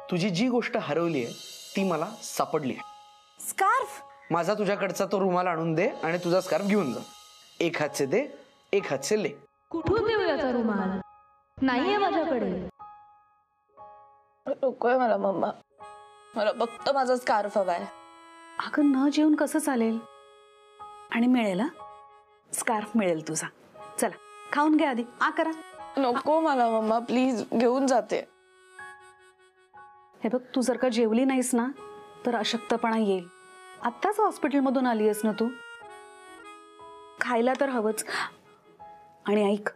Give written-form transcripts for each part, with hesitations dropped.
तुझी जी गोष्ट हरवली आहे ती मला सापडली आहे. स्कार्फ? माझा तुझ्याकडचा तो रुमाल आणून दे आणि तुझा स्कार्फ घेऊन जा. एक हात से दे, एक हात से ले. कुठून देऊ याचा रुमाल? नाहीये माझ्याकडे. नकोय मला मम्मा, मला फक्त माझा स्कार्फ हवाय. अगं न जेवून कसं चालेल? आणि मिळेल हा, स्कार्फ मिळेल तुझा. चला खाऊन घ्या आधी. आ करा. नको मला मम्मा, प्लीज घेऊन जाते. हे बघ, तू जर का जेवली नाहीस ना तर अशक्तपणा येईल. आत्ताच हॉस्पिटलमधून आली आहेस ना तू, खायला तर हवंच. आणि ऐक,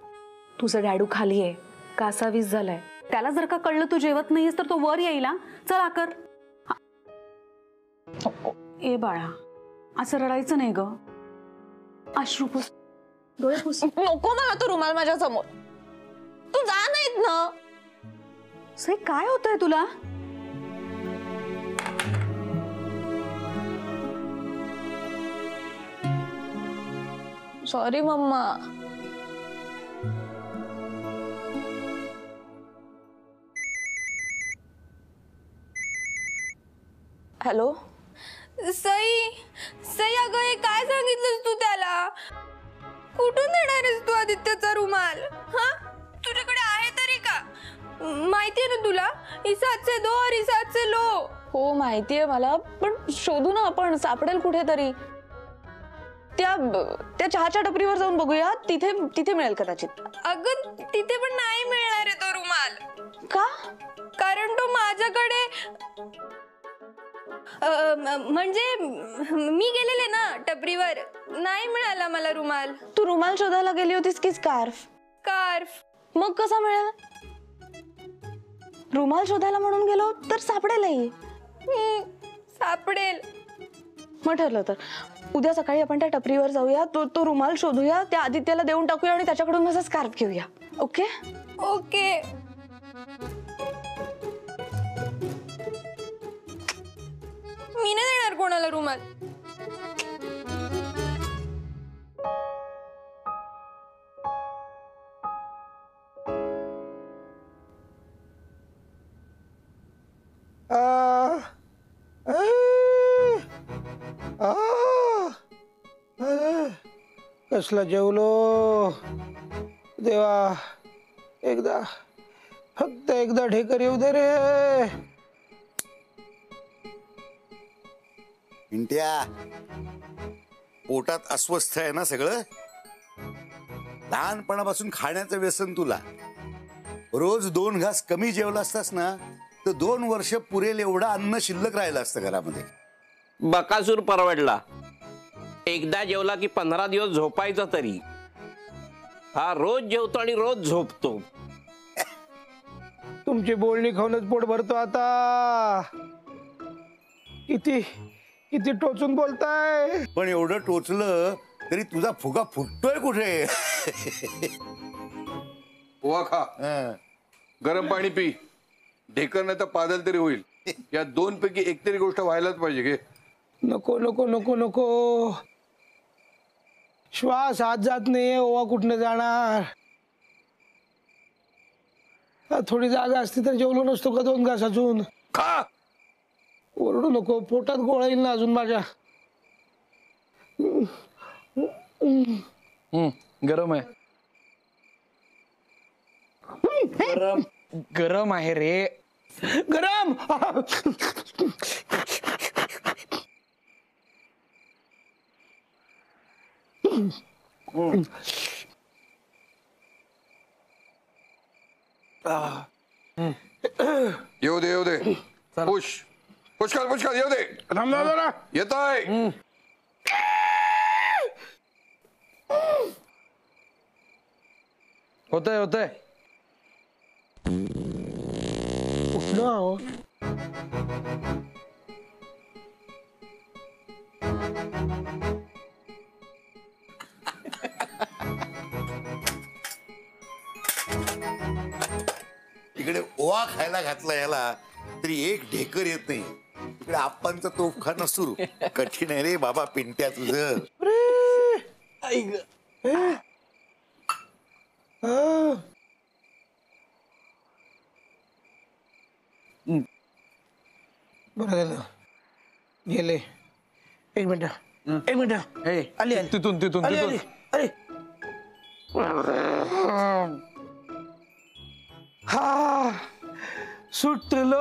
तुझं डॅडू खाली आहे, कासावीस झालाय. त्याला जर का कळलं तू जेवत नाहीस तर तो वर येईल. चल आकर. ए बाळा, असं रडायचं नाही ग. अश्रू पुस, डोळे पुस. नको मला तो रुमाल माझ्या समोर. तू जा नाहीत ना. से काय होतंय तुला? Sorry mamma. Hello Sai, Sai अगं हे काय सांगितलंस तू त्याला? कुठून देणार आहेस तू आदित्यचा रुमाल? हा, तुझ्याकडे आहे तरी का? माहितीये ना तुला, इस हाथ से दो और इस हाथ से लो. हो माहितीये मला, पण शोधू ना आपण, सापडेल कुठेतरी. त्या चहाच्या टपरीवर जाऊन बघूया, तिथे तिथे मिळेल कदाचित. अगं तिथे पण नाही मिळणार आहे तो रुमाल. का? कारण तो माझ्याकडे म्हणजे मी गेलेले ना टपरीवर, नाही मिळाला मला रुमाल. तू रुमाल शोधायला गेली होतीस की स्कार्फ? स्कार्फ. मग कसा मिळेल? रुमाल शोधायला म्हणून गेलो तर सापडेलही. सापडेल. मग ठरलं तर उद्या सकाळी आपण त्या टपरीवर जाऊया, तो रुमाल शोधूया, त्या आदित्याला देऊन टाकूया आणि त्याच्याकडून माझा स्कार्फ घेऊया. Okay okay. मी नाही देणार कोणाला रुमाल. कसला जेवलो देवा. एकदा, फक्त एकदा ढेकर येऊ दे रे. पिंट्या, पोटात अस्वस्थ आहे ना सगळं? लहानपणापासून खाण्याचं व्यसन तुला. रोज 2 घास कमी जेवला असतास ना तर 2 वर्ष पुरेल एवढं अन्न शिल्लक राहिलं असतं घरामध्ये. बकासूर परवडला. एकदा जेवला की 15 दिवस झोपायचा तरी. हा रोज जेवतो आणि रोज झोपतो. तुमची बोलणी खाऊनच पोट भरतो आता. किती किती टोचून बोलताय. पण एवढं टोचलं तरी तुझा फुगा फुटतोय कुठे? वा खा, गरम पाणी पी. ढेकर नाही तर पादल तरी होईल. या 2 पैकी एक तरी गोष्ट व्हायलाच पाहिजे. घे. नको नको नको नको. श्वास आत जात नाहीये, ओवा कुठनं जाणार. थोडी जागा असती तर जेवलो नसतो का 2 घास अजून. खा. ओरडू नको, पोटात गोळा येईल ना अजून माझ्या. गरम आहे. गरम गरम आहे रे. गरम. येऊ दे येऊ दे. पुश पुष्कळ पुष्कळ येऊ दे. थांबला जरा. येत आहे. होतंय होतंय. कुठलं हो? इकडे ओवा खायला घातला याला तरी एक ढेकर येत नाही. इकडे आप्पांचा तोफखाना सुरू. कठीण आहे रे बाबा पिंट्या तुझं. बरं झालं गेले. एक मिनिट हे, आली आली तिथून आली आली अरे हा सुटलो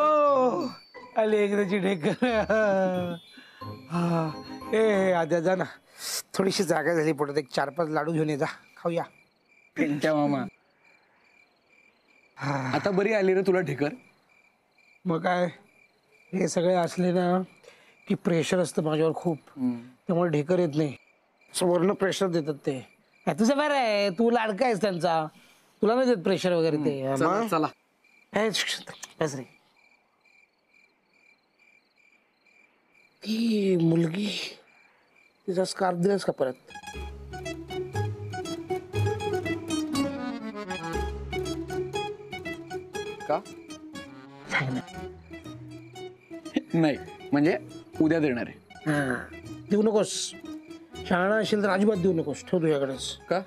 आली एकदाची ढेकर. हा ए आद्या जा ना, थोडीशी जागा झाली पोटात, एक 4-5 लाडू घेऊन ये जा, खाऊया. पिंट्या मामा आता बरी आली रे तुला ढेकर. मग काय हे सगळे असले ना की प्रेशर असतं माझ्यावर खूप, त्यामुळे ढेकर येत नाही. वरनं प्रेशर देतात ते. तुझं बरं आहे, तू लाडका आहेस त्यांचा, तुला नाही देत प्रेशर वगैरे ते. चला बस रे. ती मुलगी तिचा स्कार्फ दिलास का परत? का नाही म्हणजे उद्या देणार आहे. हा देऊ नकोस, शहाणा असेल तर अजिबात देऊ नकोस, ठेव तुझ्याकडेच. का?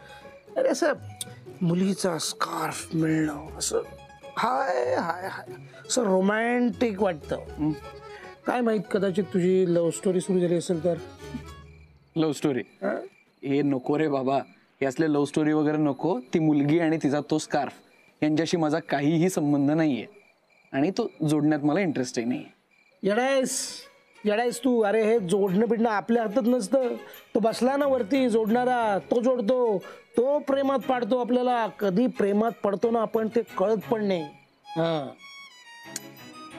अरे असं मुलगीचा स्कार्फ मिळणं असं हाय हाय हाय असं रोमॅन्टिक वाटतं. काय माहित, कदाचित तुझी लव्ह स्टोरी सुरू झाली असेल तर. लव्ह स्टोरी हे नको रे बाबा, हे असले लव्ह स्टोरी वगैरे नको. ती मुलगी आणि तिचा तो स्कार्फ यांच्याशी माझा काहीही संबंध नाहीये आणि तो जोडण्यात मला इंटरेस्टही नाहीये. येडायस तू. अरे हे जोडणं बिडणं आपल्या हातात नसतं. तो बसला ना वरती जोडणारा, तो जोडतो, तो प्रेमात पाडतो आपल्याला. कधी प्रेमात पडतो ना आपण ते कळत पण नाही. हा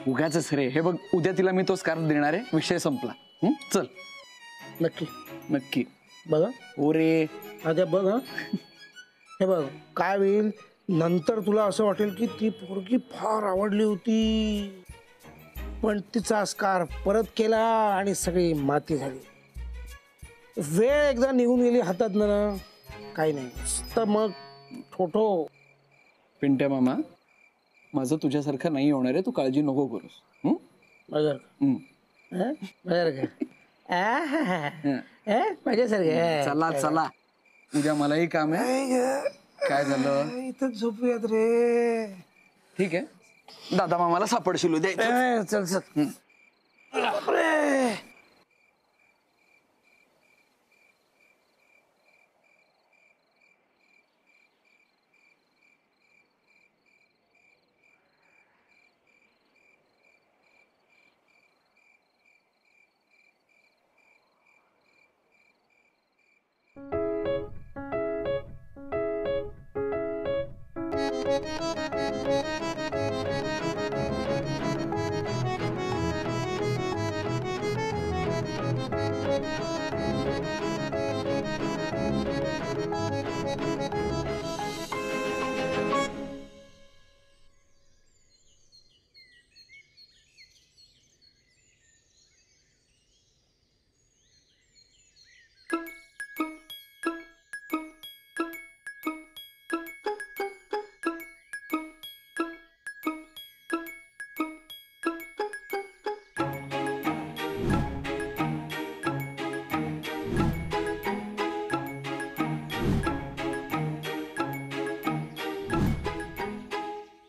उगाच रे. हे बघ उद्या तिला मी तो स्कार्फ देणार आहे, विषय संपला. चल. नक्की नक्की बघा. ओरे आद्या बघ. हा हे बघ काय होईल नंतर, तुला असं वाटेल की ती पोरगी फार आवडली होती, पण तिचा स्कार्फ परत केला आणि सगळी माती झाली. वेळ एकदा निघून गेली हातात ना, काही नाही. तर मग ठोठो. पिंट्या मामा माझं तुझ्यासारखं नाही होणार आहे, तू काळजी नको करूस. माझ्यासारखं चला चला, उद्या मलाही काम आहे. काय झालं? इथं झोपूयात रे. ठीक आहे, दादा मामाला सापडशील उद्या. चल चल. बापरे.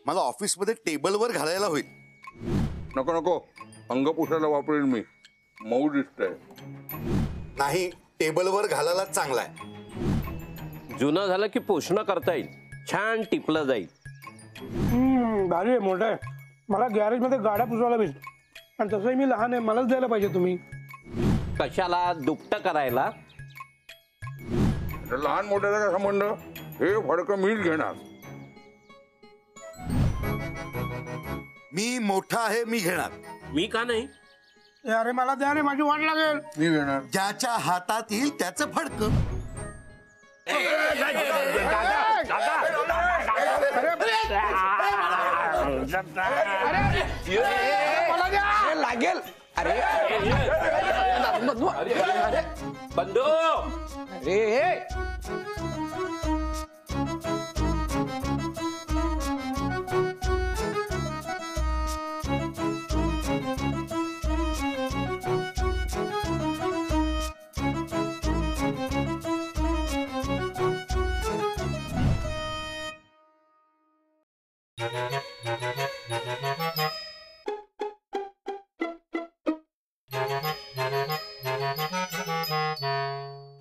मला ऑफिसमध्ये टेबलवर घालायला होईल. नको नको, अंग पुसायला वापरेल मी, मऊ दिसतंय. नाही, टेबलवर घालायला चांगला आहे. जुनं झालं की पोषण करता येईल, छान टिपलं जाईल. भारी आहे, मोठं आहे. मला गॅरेजमध्ये गाड्या पुसवायला भेट, आणि तसंही मी लहान आहे, मलाच द्यायला पाहिजे तुम्ही. कशाला? दुपट करायला. लहान मोठ्याचा काय संबंध? हे फडकं मीच घेणार. मी मोठा आहे, मी घेणार. मी का नाही? अरे मला द्या रे, माझी वाट लागेल. मी घेणार. ज्याच्या हातात येईल त्याचं फडकं. लागेल. अरे बंधू, अरे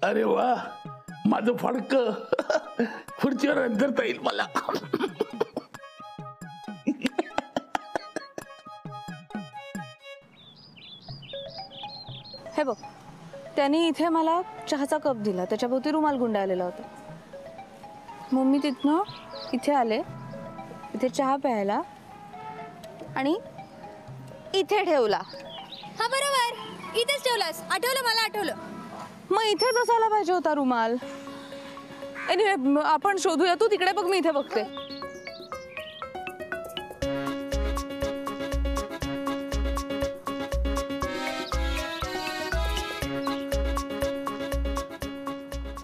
अरे वा, माझं फडक खुर्चीवर अंतरता येईल मला. हे बघ, त्यांनी इथे मला चहाचा कप दिला, त्याच्याभोवती रुमाल गुंडाळलेला होता. मग मी तिथनं इथे आले, इथे चहा प्यायला आणि इथे ठेवला. हा बरोबर, इथेच ठेवलास. आठवलं, मला आठवलं. मग इथेच असायला पाहिजे होता रुमाल. एनिवे, आपण शोधूया. तू तिकडे बघ, मी इथे बघते.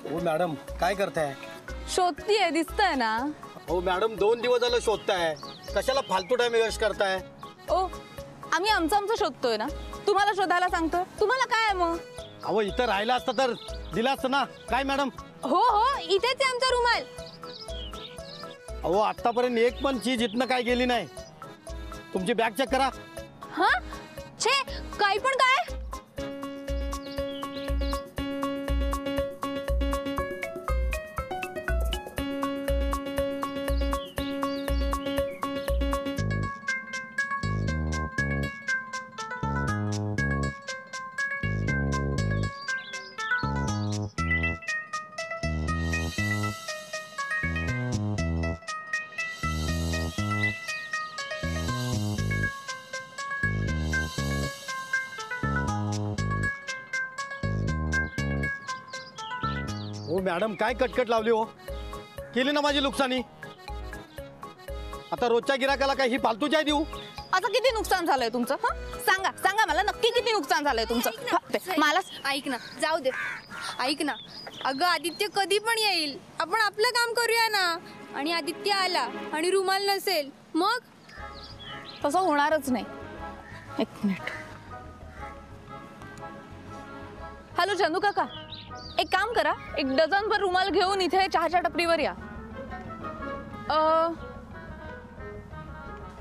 हो मॅडम, काय करताय? शोधतीये, दिसतंय ना? हो मॅडम, 2 दिवस झालं शोधताय, कशाला फालतू टाइम वेस्ट करताय? ओ, आम्ही आमचं शोधतोय ना, तुम्हाला शोधायला सांगतोय. तुम्हाला काय आहे मग? अहो, इथं राहिला असता तर दिला असतं ना. काय मॅडम? हो हो, इथेच आहे आमचा रुमाल. अहो, आतापर्यंत एक पण चीज इथनं काय गेली नाही. तुमची बॅग चेक करा. हा छे, काही पण काय? हो मॅडम, काय कटकट लावली हो, केली ना माझी नुकसानी. आता रोजच्या गिराकाला काही ही फालतू चाय देऊ? आता किती नुकसान झालंय तुमचं? सांगा सांगा मला, नक्की किती नुकसान झालंय तुमचं? मला ऐक ना, जाऊ दे. ऐक ना, अगं आदित्य कधी पण येईल, आपण आपलं काम करूया ना. आणि आदित्य आला आणि रुमाल नसेल मग? तसं होणारच नाही. एक मिनिट. हॅलो चंदू काका, एक काम करा, 1 डझनभर रुमाल घेऊन इथे चहाच्या टपरीवर या.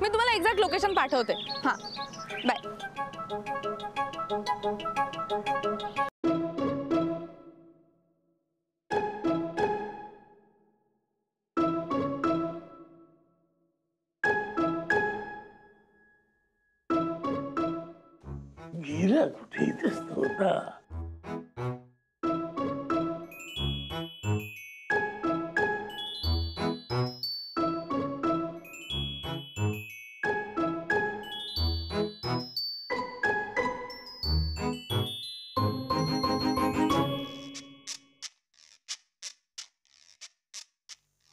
मी तुम्हाला एक्झॅक्ट लोकेशन पाठवते. हां, बाय. गेला कुठे? इथेच होता.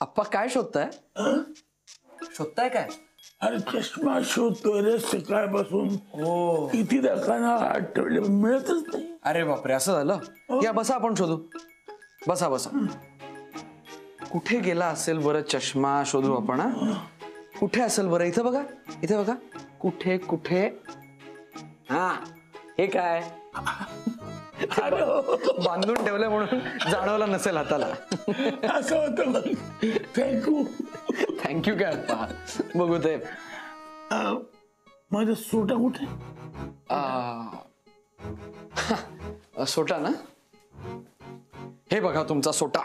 अप्पा, काय शोधताय? शोधताय काय? अरे चष्मा शोधतोय रे सकाळपासून. हो, किती दाखवाना आठवले, मिळतच नाही. अरे बापरे, असं झालं? या बसा, आपण शोधू. बसा बसा. कुठे गेला असेल बरं चष्मा? शोधू आपण. कुठे असेल बरं? इथं बघा, इथे बघा. कुठे कुठे? हा, हे काय? बांधून ठेवलंय म्हणून जाणवलं नसेल हाताला. असं होतं मग. थँक्यू. थँक्यू काय अप्पा. बघू ते. माझा सोटा कुठे? सोटा ना, हे बघा तुमचा सोटा.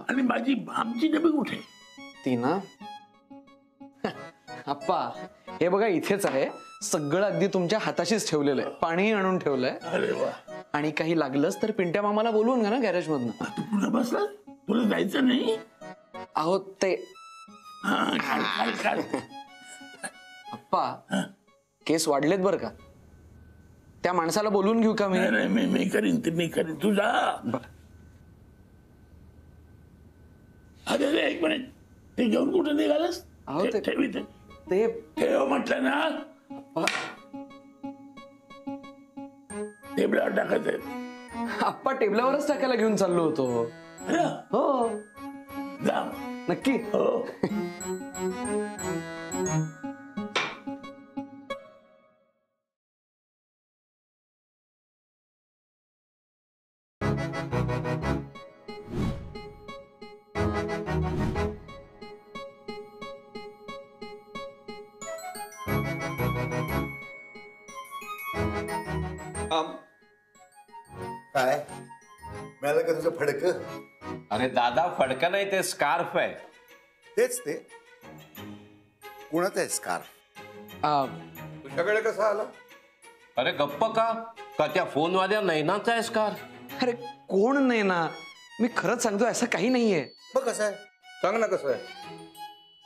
आणि माझी आमची डबी कुठे? ती ना, अप्पा हे बघा इथेच आहे. सगळं अगदी तुमच्या हाताशीच ठेवलेलं आहे. पाणी आणून ठेवलंय. अरे वा. आणि काही लागलंच तर पिंट्या मामाला बोलवून घ्या ना गॅरेज मधनं. तू पुन्हा बसला? तुला जायचं नाही? अहो ते अप्पा, केस वाढलेत बरं का. त्या माणसाला बोलवून घेऊ का मी? मी करीन, ते मी करीन. तू जा. अरे रे, एक मिनिट. ते घेऊन कुठे निघालास? ठेवी ते ठेव म्हटलं ना. टेबलावर टाकायचं. अप्पा, टेबलावरच टाकायला घेऊन चाललो होतो. हो, जा. नक्की? हो. काय मिळालं का तुझं फडक? अरे दादा, फडकं नाही, ते स्कार्फ आहे. तेच ते. कोणाचं आहे स्कार्फ? तुझ्याकडे कसा आला? अरे गप्प का त्या फोनवाल्या नैनाचा आहे स्कार्फ. अरे कोण नाही ना, मी खरंच सांगतो असं काही नाहीये. बघ कसं आहे, सांग ना कसं आहे.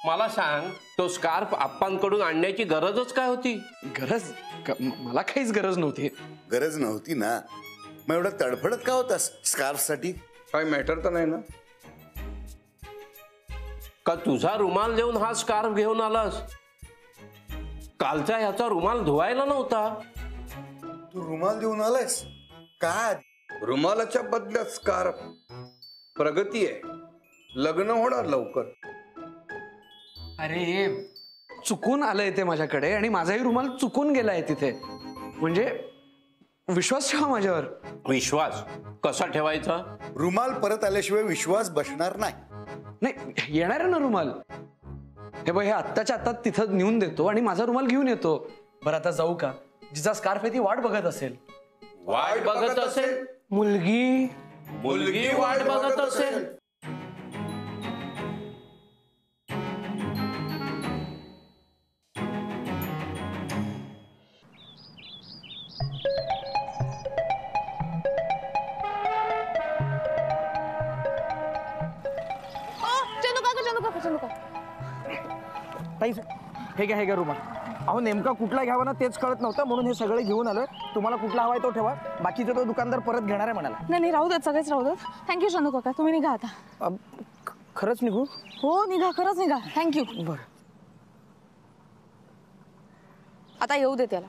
मला सांग, तो स्कार्फ आप्पांकडून आणण्याची गरजच काय होती? गरज मला काहीच गरज नव्हती. गरज नव्हती ना, मग एवढं तडफडत का होतास स्कार्फ साठी? काय मॅटर तर नाही ना? का तुझा रुमाल देऊन हा स्कार्फ घेऊन आलास? कालचा ह्याचा रुमाल धुवायला नव्हता. तू रुमाल देऊन आलायस का? रुमालाच्या बदल्यात स्कार्फ. प्रगती आहे, लग्न होणार लवकर. अरे चुकून आलंय ते माझ्याकडे आणि माझाही रुमाल चुकून गेलाय तिथे. म्हणजे विश्वास ठेवा माझ्यावर. विश्वास कसा ठेवायचा? रुमाल परत आल्याशिवाय विश्वास बसणार नाही. नाही येणार आहे ना रुमाल. हे बघ, हे आत्ताच्या आत्ता तिथं नेऊन देतो आणि माझा रुमाल घेऊन येतो. बरं आता जाऊ का? जिचा स्कार्फ आहे ती वाट बघत असेल. वाट बघत असेल? मुलगी वाट बघत असेल. हे घ्या रुमाल. अहो नेमका कुठला घ्यावा ना तेच कळत नव्हतं, म्हणून हे सगळे घेऊन आलोय. तुम्हाला कुठला हवाय तो ठेवा, बाकीचा तो दुकानदार परत घेणार आहे म्हणाला. नाही राहू देत, सगळेच राहू देत. थँक्यू चंदू काका, तुम्ही निघा आता. खरंच निघू? हो निघा, खरंच निघा. थँक्यू. बरं. आता येऊ दे त्याला.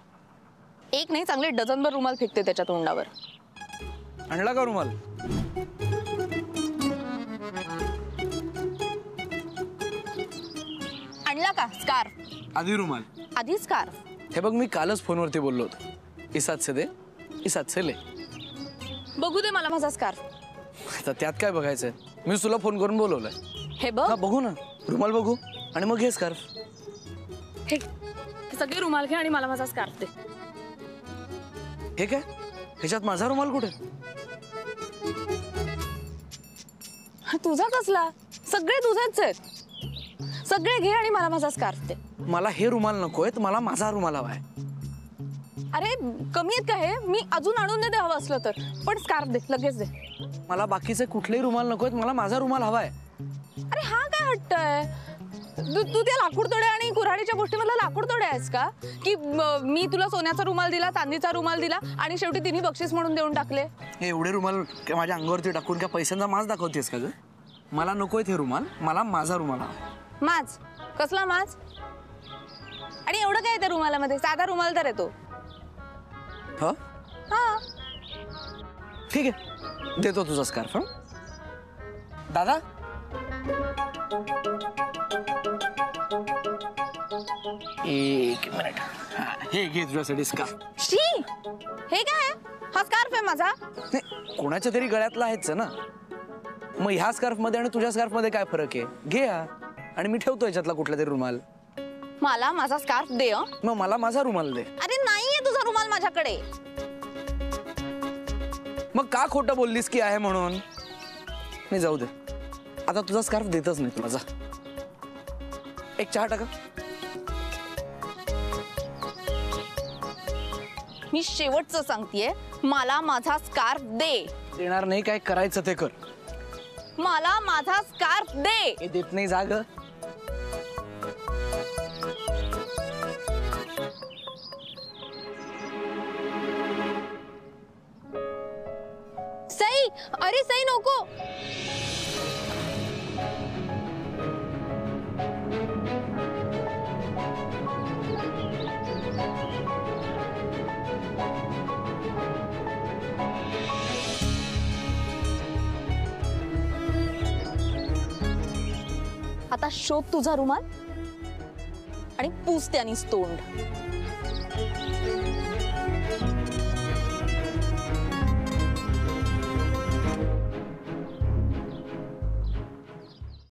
एक नाही, चांगले डझनभर रुमाल फेकते त्याच्या तोंडावर. आणला का रुमाल? आणला का स्कार्फ? आधी रुमाल, आधी स्कार्फ. हे बघ, मी कालच फोनवरती बोललो होतो. इसात से दे, इसात से ले. बघू दे मला माझा स्कार्फ. आता त्यात काय बघायचंय? मी तुला फोन करून बोलवलंय. हे बघ. हा बघू ना, रुमाल बघू आणि मग घे स्कार्फ. हे सगळे रुमाल घे आणि मला माझा स्कार्फ दे. हे काय? ह्याच्यात माझा रुमाल कुठे? तुझा कसला? सगळे तुझेच आहेत. सगळे घे आणि मला माझा स्कार्फ दे. मला हे रुमाल नकोय, मला माझा रुमाल हवाय. अरे कमी आहेत का हे? मी अजून आणून दे हवं असलं तर, पण स्कार्फ दे, लगेच दे. मला बाकीचे कुठलेही रुमाल नकोय, मला माझा रुमाल हवाय. अरे हा काय हट्ट आहे? तू त्या लाकूड तोडे आणि कुऱ्हाडीच्या गोष्टीमधला लाकूड तोडे आहेस का? की मी तुला सोन्याचा रुमाल दिला, चांदीचा रुमाल दिला आणि शेवटी तिन्ही बक्षीस म्हणून देऊन टाकले. हे एवढे रुमाल माझ्या अंगावरती टाकून काय पैशांचा माज दाखवतेस का ग? मला नकोय ते रुमाल, मला माझा रुमाल हवा. माज? कसला माज? आणि एवढं काय त्या रुमालामध्ये? साधा रुमाल तर येतो. हा ठीक आहे, देतो तुझा स्कार्फ. दादा एक मिनिट. हे घे तुझ्यासाठी स्कार्फ. शी, हे काय? हा स्कार्फ आहे माझा. नाही, कोणाच्या तरी गळ्यातला आहेच ना. मग ह्या स्कार्फ मध्ये आणि तुझ्या स्कार्फ मध्ये काय फरक आहे? घे हा, आणि मी ठेवतो याच्यातला कुठला तरी रुमाल. मला माझा स्कार्फ दे. मग मला माझा रुमाल दे. अरे नाहीये तुझा रुमाल माझ्याकडे. मग का खोटं बोललीस की आहे म्हणून? नाही जाऊ दे, आता तुझा स्कार्फ देतच नाही तुला. जा, एक चहा टाका. मी शेवटचं सांगतेय, मला माझा स्कार्फ दे. देणार नाही, काय करायचं ते कर. मला माझा स्कार्फ दे. हे देत नाही, जाग. सई, अरे सई नको. आता शोध तुझा रुमाल आणि पुस त्यानीच तोंड.